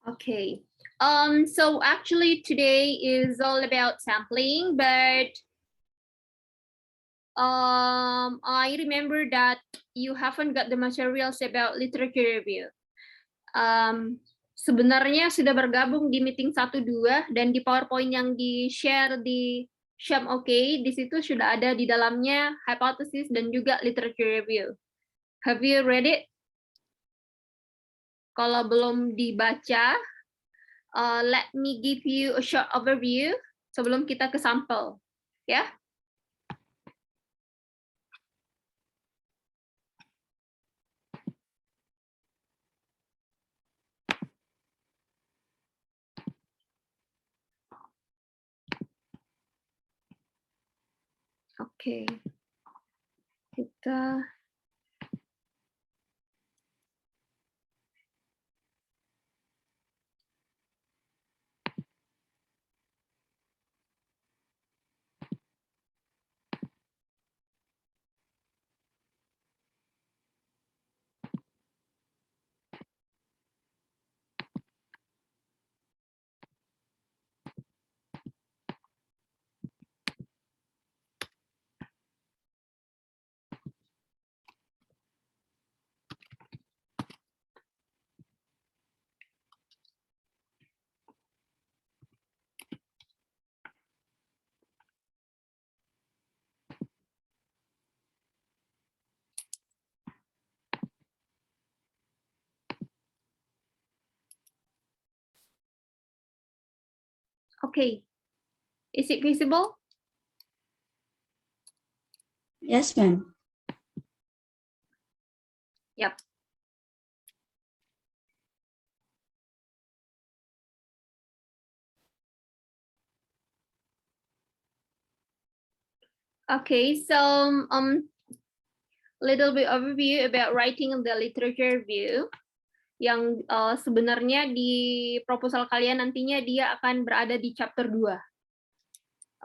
Okay. So actually today is all about sampling, but I remember that you haven't got the materials about literature review. Sebenarnya sudah bergabung di meeting 1-2 dan di PowerPoint yang di-share di Sham OK, di situ sudah ada di dalamnya hypothesis dan juga literature review. Have you read it? Kalau belum dibaca, let me give you a short overview sebelum kita ke sampel, ya. Oke, kita okay. Is it visible? Yes, ma'am. Yep. Okay, so little bit overview about writing the literature review. Yang sebenarnya di proposal kalian nantinya dia akan berada di chapter 2.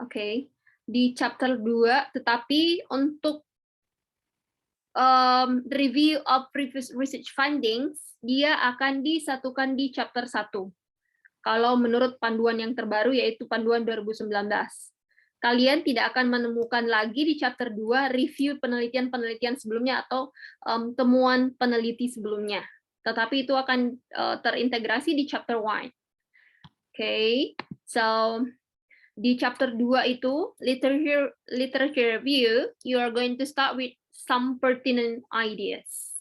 Oke, di chapter 2, tetapi untuk review of previous research findings, dia akan disatukan di chapter 1. Kalau menurut panduan yang terbaru, yaitu panduan 2019. Kalian tidak akan menemukan lagi di chapter 2 review penelitian-penelitian sebelumnya atau temuan peneliti sebelumnya. Tetapi itu akan terintegrasi di chapter 1. Okay, so di chapter 2 itu, literature review, you are going to start with some pertinent ideas.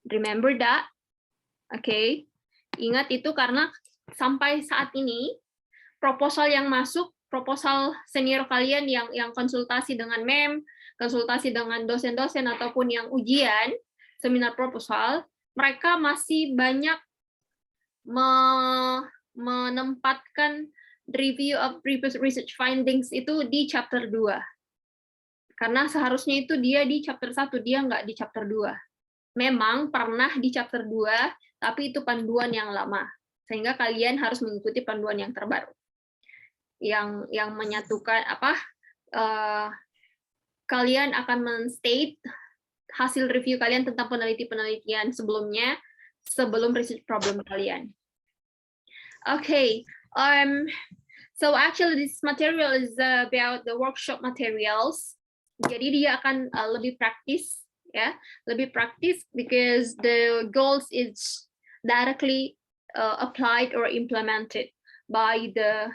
Remember that? Okay, ingat itu karena sampai saat ini, proposal yang masuk, proposal senior kalian yang konsultasi dengan MEM, konsultasi dengan dosen-dosen ataupun yang ujian, seminar proposal, mereka masih banyak menempatkan review of previous research findings itu di chapter 2. Karena seharusnya itu dia di chapter 1, dia nggak di chapter 2. Memang pernah di chapter 2, tapi itu panduan yang lama. Sehingga kalian harus mengikuti panduan yang terbaru. Yang menyatukan kalian akan men-state hasil review kalian tentang penelitian sebelumnya sebelum research problem kalian. Okay, so actually this material is about the workshop materials. Jadi dia akan lebih praktis, ya, lebih praktis because the goals is directly applied or implemented by the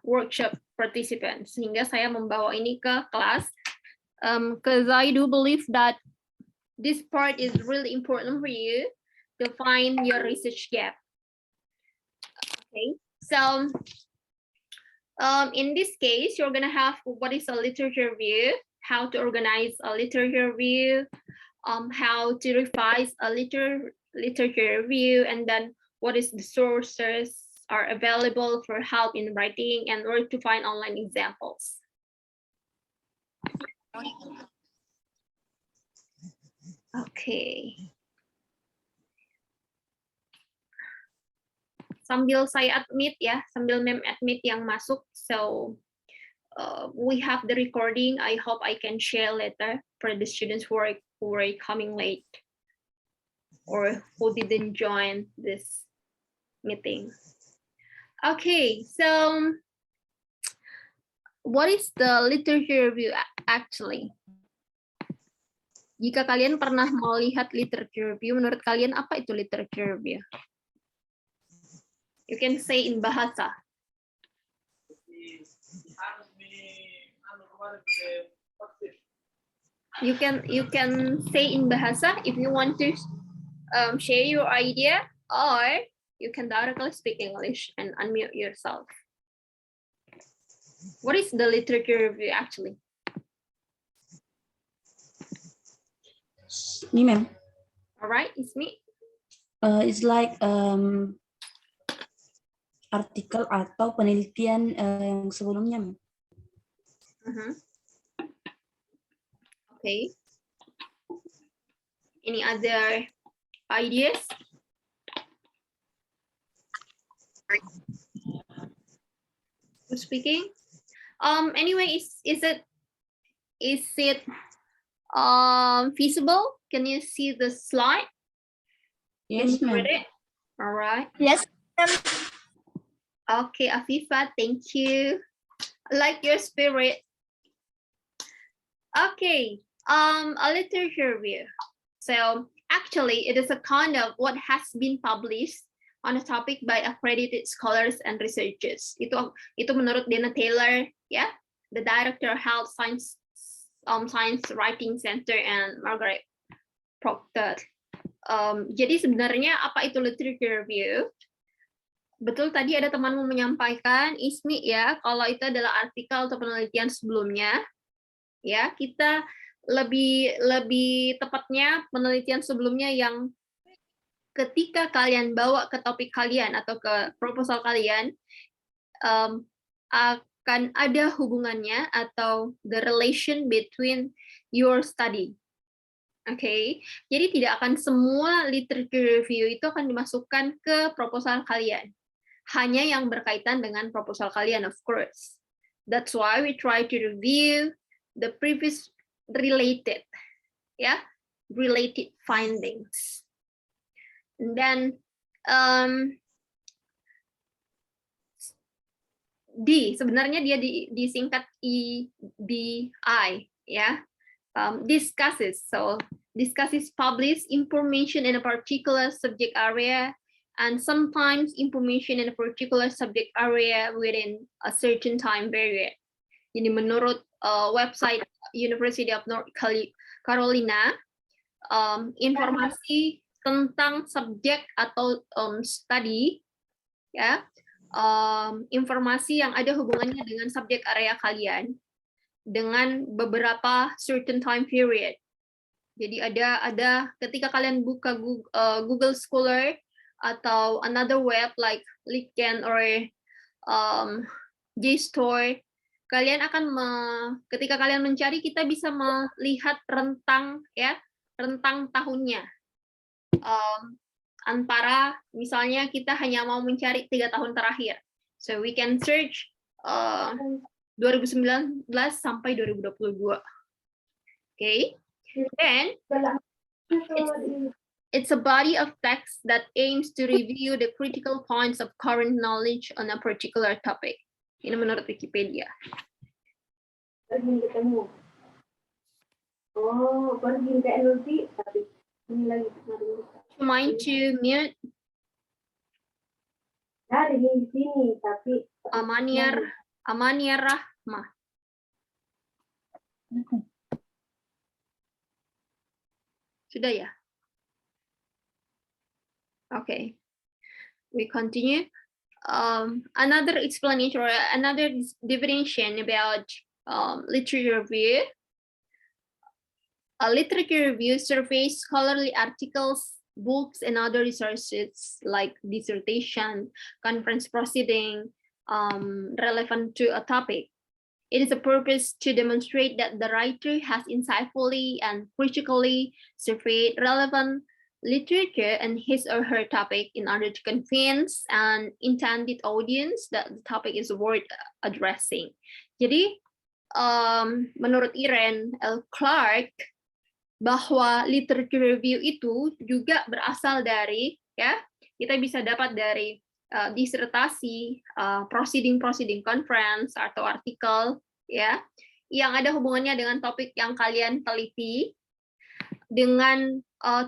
workshop participants. Sehingga saya membawa ini ke kelas, because I do believe that this part is really important for you to find your research gap. Okay, so in this case, you're gonna have what is a literature review, how to organize a literature review, how to revise a literature review, and then what is the sources are available for help in writing and where to find online examples. Okay. Sambil saya admit ya, sambil mem admit yang masuk, so we have the recording. I hope I can share later for the students who are coming late or who didn't join this meeting. Okay, so what is the literature review actually? Jika kalian pernah melihat literature review, menurut kalian apa itu literature review? You can say in bahasa. You can say in bahasa if you want to share your idea, or you can directly speak English and unmute yourself. What is the literature review actually? Me, ma'am. All right, it's me. It's like artikel atau penelitian yang sebelumnya, ma'am. Okay. Any other ideas? Who's speaking? Anyway, is it feasible? Can you see the slide? Yes, Can you ma'am. read it? All right. Yes. Okay, Afifa, thank you. I like your spirit. Okay, a literature review. So actually, it is a kind of what has been published on a topic by accredited scholars and researchers. Itu menurut Dana Taylor, ya, the director of Health Science Writing Center, and Margaret Proctor. Jadi sebenarnya apa itu literature review? Betul, tadi ada temanmu menyampaikan, Ismi, ya, kalau itu adalah artikel atau penelitian sebelumnya, ya, kita lebih tepatnya penelitian sebelumnya yang ketika kalian bawa ke topik kalian atau ke proposal kalian, akan ada hubungannya atau the relation between your study. Oke, jadi tidak akan semua literature review itu akan dimasukkan ke proposal kalian. Hanya yang berkaitan dengan proposal kalian, of course. That's why we try to review the previous related findings. And then sebenarnya dia disingkat EDI, ya. Discusses publish information in a particular subject area, and sometimes information in a particular subject area within a certain time period. Jadi menurut website University of North Carolina, informasi tentang subjek atau study, ya, informasi yang ada hubungannya dengan subjek area kalian dengan beberapa certain time period. Jadi ada ketika kalian buka Google Scholar atau another web like LinkedIn or JSTOR, kalian akan ketika kalian mencari, kita bisa melihat rentang tahunnya. Antara misalnya kita hanya mau mencari 3 tahun terakhir, so we can search 2019 sampai 2022. Okay, then it's a body of text that aims to review the critical points of current knowledge on a particular topic. Ini menurut Wikipedia. Oh, pergi ke NLP, tapi ini lagi. Mind to mute? Dari di sini, tapi Amania Rahma. Sudah ya? Okay, we continue. Another explanation or another definition about literature review. A literature review surveys scholarly articles, books, and other resources like dissertation, conference proceeding, relevant to a topic. It is a purpose to demonstrate that the writer has insightfully and critically surveyed relevant literature and his or her topic in order to convince an intended audience that the topic is worth addressing. Jadi, menurut Irene L. Clark, bahwa literature review itu juga berasal dari, ya, kita bisa dapat dari disertasi, proceeding conference atau artikel, ya, yang ada hubungannya dengan topik yang kalian teliti, dengan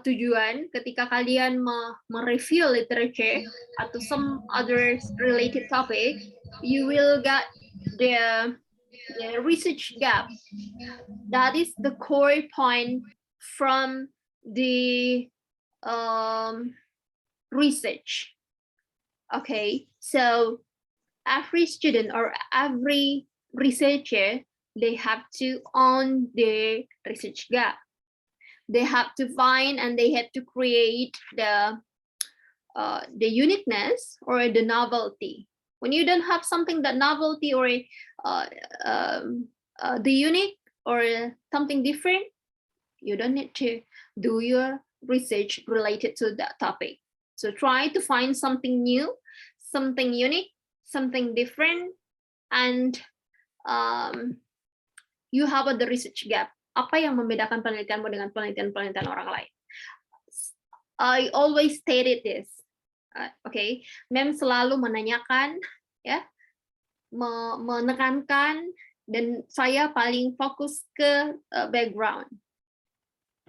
tujuan ketika kalian mereview literature atau some other related topic, you will get the research gap. That is the core point from the research. Okay, so every student or every researcher, they have to own their research gap. They have to find and they have to create the uniqueness or the novelty. When you don't have something that novelty or the unique or something different, you don't need to do your research related to that topic. So try to find something new, something unique, something different, and you have the research gap. Apa yang membedakan penelitianmu dengan penelitian orang lain? I always stated this. Okay, Mem selalu menanyakan, ya, menekankan, dan saya paling fokus ke background,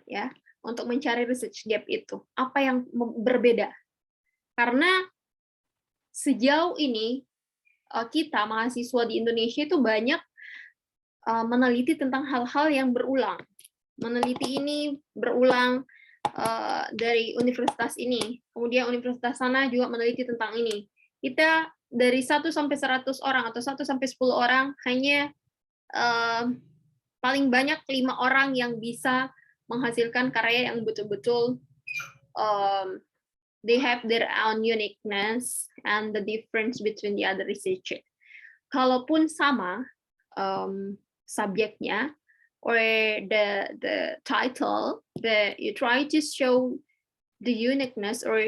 ya, untuk mencari research gap itu. Apa yang berbeda? Karena sejauh ini kita mahasiswa di Indonesia itu banyak meneliti tentang hal-hal yang berulang. Meneliti ini berulang dari universitas ini, kemudian universitas sana juga meneliti tentang ini. Kita dari 1 sampai 100 orang atau 1 sampai 10 orang hanya paling banyak 5 orang yang bisa menghasilkan karya yang betul-betul they have their own uniqueness and the difference between the other researcher. Kalaupun sama subjeknya or the title, you try to show the uniqueness, or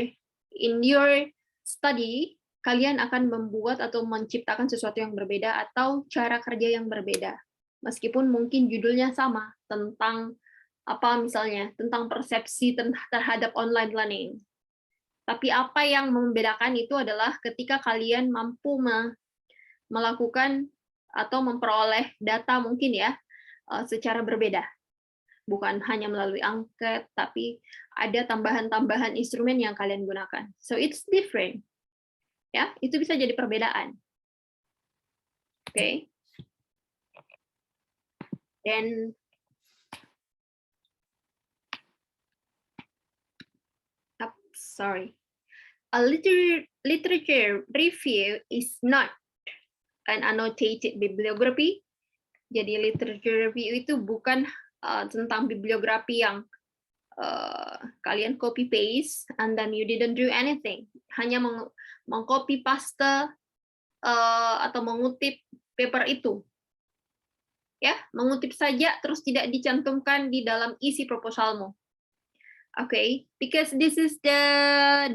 in your study kalian akan membuat atau menciptakan sesuatu yang berbeda atau cara kerja yang berbeda, meskipun mungkin judulnya sama, tentang apa misalnya, tentang persepsi terhadap online learning. Tapi apa yang membedakan itu adalah ketika kalian mampu melakukan atau memperoleh data mungkin ya secara berbeda. Bukan hanya melalui angket, tapi ada tambahan-tambahan instrumen yang kalian gunakan. So it's different. Ya, itu bisa jadi perbedaan. Okay. Then a literature review is not an annotated bibliography. Jadi literature review itu bukan tentang bibliografi yang kalian copy paste and then you didn't do anything. Hanya mengcopy paste atau mengutip paper itu. Ya, mengutip saja terus tidak dicantumkan di dalam isi proposalmu. Okay, because this is the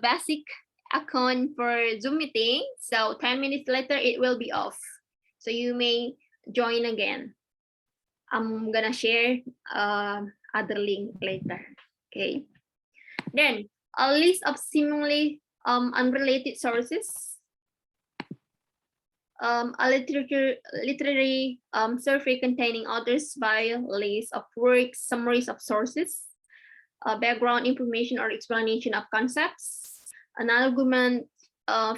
basic account for Zoom meeting. So 10 minutes later, it will be off. So you may join again. I'm gonna share other link later. Okay. Then a list of seemingly unrelated sources. A literary survey containing authors' bio, list of works, summaries of sources, background information or explanation of concepts, an argument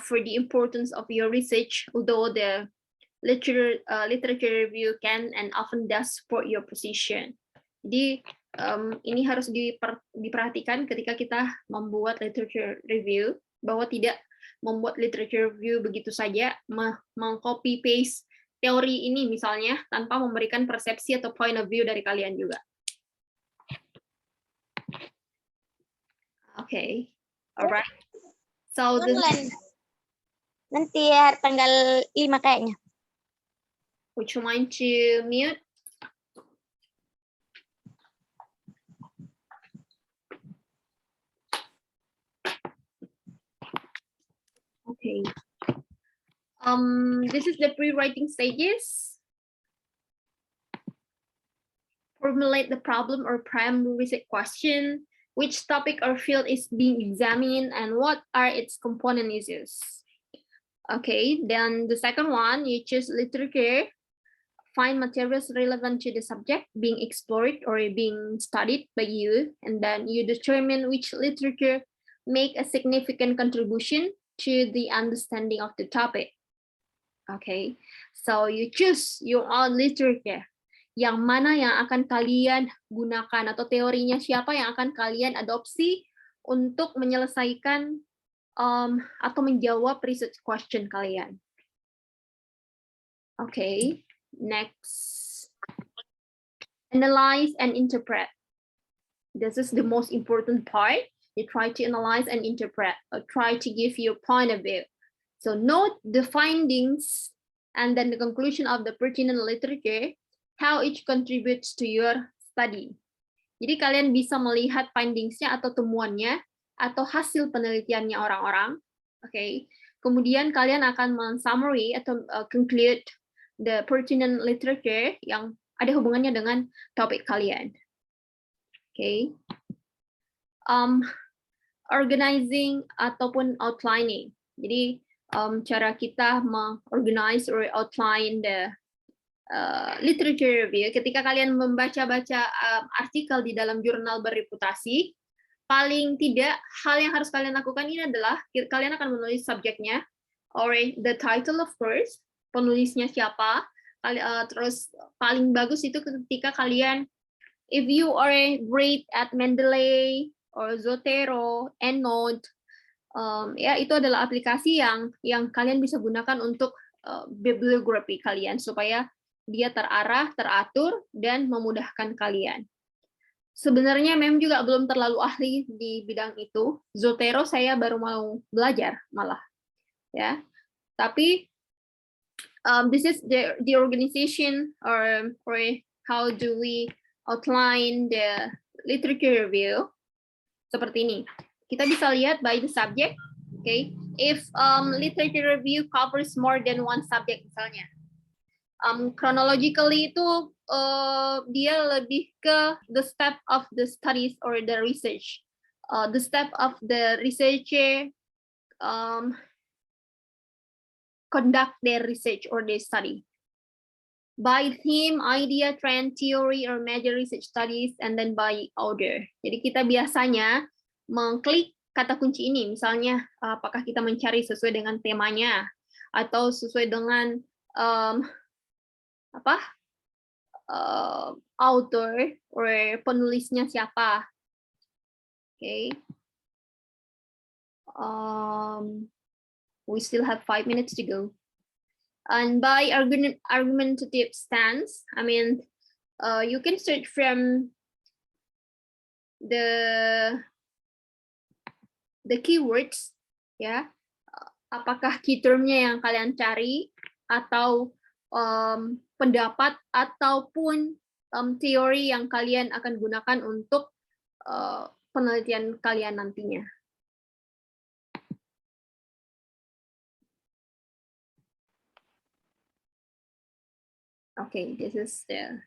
for the importance of your research, although the literature review can and often does support your position. Jadi ini harus diperhatikan ketika kita membuat literature review, bahwa tidak membuat literature review begitu saja, mengcopy paste teori ini misalnya tanpa memberikan persepsi atau point of view dari kalian juga. Okay, alright. So nanti tanggal 5 kayaknya. Would you mind to mute? Okay. This is the pre-writing stages. Formulate the problem or primary research question. which topic or field is being examined, and what are its component issues. Okay, then the second one, you choose literature, find materials relevant to the subject being explored or being studied by you, and then you determine which literature make a significant contribution to the understanding of the topic. Okay, so you choose your own literature. Yang mana yang akan kalian gunakan atau teorinya siapa yang akan kalian adopsi untuk menyelesaikan atau menjawab research question kalian. Okay, next. Analyze and interpret. This is the most important part. You try to analyze and interpret, or try to give your point of view. So note the findings and then the conclusion of the pertinent literature, how each contributes to your study. Jadi kalian bisa melihat findings-nya atau temuannya atau hasil penelitiannya orang-orang. Okay. Kemudian kalian akan men-summary atau conclude the pertinent literature yang ada hubungannya dengan topik kalian. Okay. Organizing ataupun outlining. Jadi cara kita mengorganize or outline the literature review, ketika kalian membaca-baca artikel di dalam jurnal berreputasi, paling tidak hal yang harus kalian lakukan ini adalah kalian akan menulis subjeknya, or the title of course, penulisnya siapa, terus paling bagus itu ketika kalian, if you are great at Mendeley or Zotero, EndNote, ya itu adalah aplikasi yang kalian bisa gunakan untuk bibliografi kalian supaya dia terarah, teratur, dan memudahkan kalian. Sebenarnya Mem juga belum terlalu ahli di bidang itu. Zotero saya baru mau belajar malah, ya. Tapi this is the organization or how do we outline the literature review. Seperti ini. Kita bisa lihat by the subject. Okay, if literature review covers more than one subject misalnya. Chronologically itu dia lebih ke the step of the studies or the research. The step of the researcher conduct their research or their study. By theme, idea, trend, theory, or major research studies, and then by order. Jadi kita biasanya mengklik kata kunci ini, misalnya apakah kita mencari sesuai dengan temanya, atau sesuai dengan author or penulisnya siapa. Okay. We still have 5 minutes to go. And by argumentative stance, I mean, you can search from the keywords, ya. Apakah key term-nya yang kalian cari, atau pendapat ataupun teori yang kalian akan gunakan untuk penelitian kalian nantinya. Okay, this is the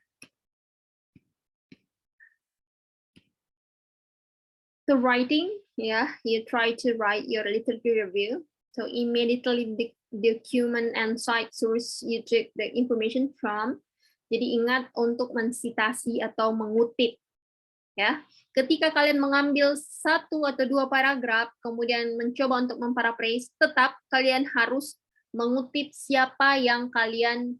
writing. Yeah, you try to write your literature review. So immediately document and cite source you took the information from. Jadi ingat untuk mensitasi atau mengutip. Ya, ketika kalian mengambil 1 atau 2 paragraf, kemudian mencoba untuk memparaphrase, tetap kalian harus mengutip siapa yang kalian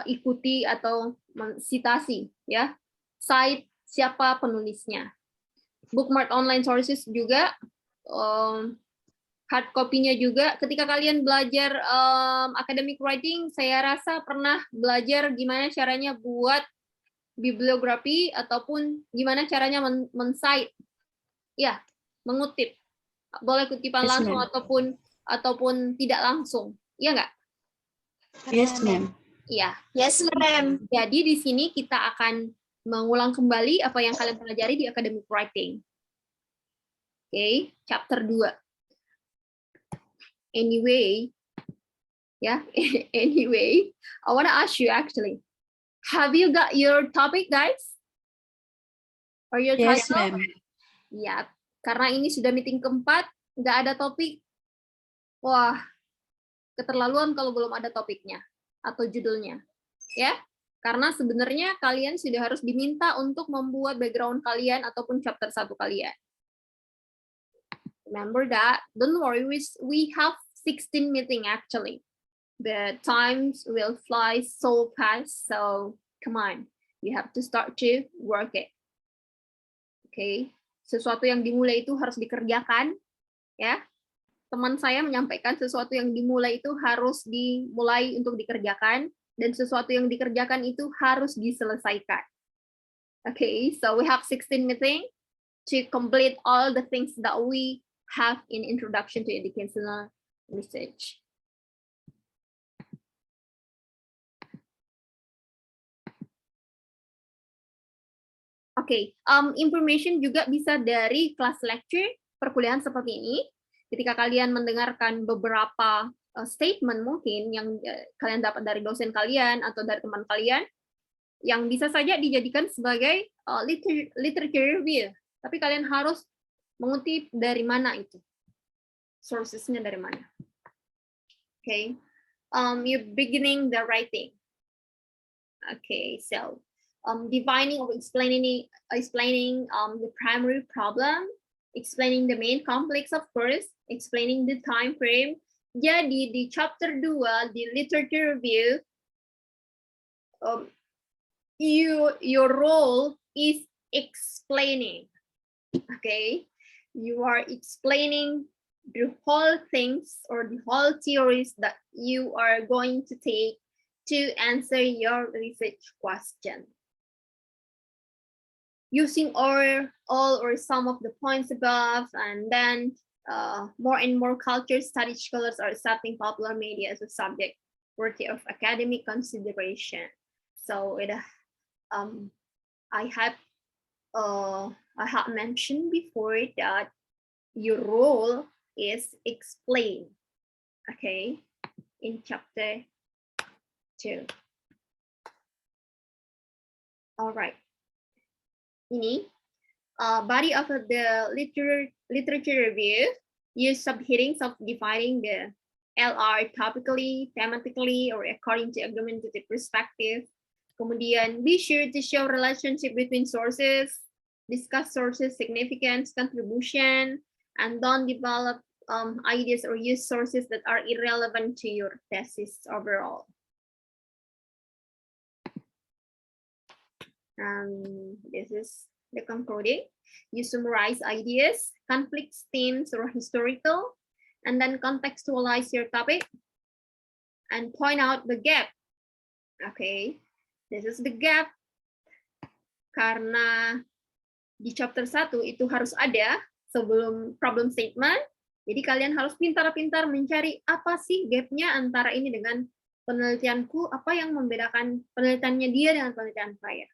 ikuti atau citasi, ya. Cite siapa penulisnya. Bookmark online sources juga. Hard copy-nya juga. Ketika kalian belajar academic writing, saya rasa pernah belajar gimana caranya buat bibliografi ataupun gimana caranya men-cite. Ya, mengutip. Boleh kutipan langsung ataupun tidak langsung. Iya nggak? Yes, ma'am. Iya. Yes, ma'am. Jadi di sini kita akan mengulang kembali apa yang kalian pelajari di academic writing. Oke, chapter 2. Anyway, I want to ask you actually, have you got your topic, guys? Or your Yes, title? ma'am. Ya, karena ini sudah meeting keempat, nggak ada topik. Wah, keterlaluan kalau belum ada topiknya atau judulnya. Ya, karena sebenarnya kalian sudah harus diminta untuk membuat background kalian ataupun chapter 1 kalian. Remember that. Don't worry, we have 16 meeting actually. The times will fly so fast, so come on. You have to start to work it. Okay, sesuatu yang dimulai itu harus dikerjakan, ya. Teman saya menyampaikan sesuatu yang dimulai itu harus dimulai untuk dikerjakan, dan sesuatu yang dikerjakan itu harus diselesaikan. Okay, so we have 16 meeting to complete all the things that we have in Introduction to Educational Research. Oke, information juga bisa dari kelas lecture, perkuliahan seperti ini. Ketika kalian mendengarkan beberapa statement mungkin yang kalian dapat dari dosen kalian atau dari teman kalian, yang bisa saja dijadikan sebagai literature review. Tapi kalian harus mengutip dari mana itu, sources-nya dari mana. Okay, you're beginning the writing. Okay, so defining or explaining the primary problem, explaining the main complex of course, explaining the time frame. Jadi di chapter 2 di literature review, your role is explaining. Okay, you are explaining the whole things or the whole theories that you are going to take to answer your research question. Using all or some of the points above, and then more and more culture study scholars are accepting popular media as a subject worthy of academic consideration. So I have mentioned before that your role is explain. Okay, in chapter 2. All right. Ini body of the literature review, use subheadings of defining the LR topically, thematically, or according to argumentative perspective. Kemudian be sure to show relationship between sources, discuss sources significance, contribution, and don't develop ideas or use sources that are irrelevant to your thesis overall. This is the concluding. You summarize ideas, conflicts, themes, or historical, and then contextualize your topic and point out the gap. Okay, this is the gap. Karena di chapter 1 itu harus ada sebelum problem statement. Jadi kalian harus pintar-pintar mencari apa sih gapnya antara ini dengan penelitianku, apa yang membedakan penelitiannya dia dengan penelitian saya.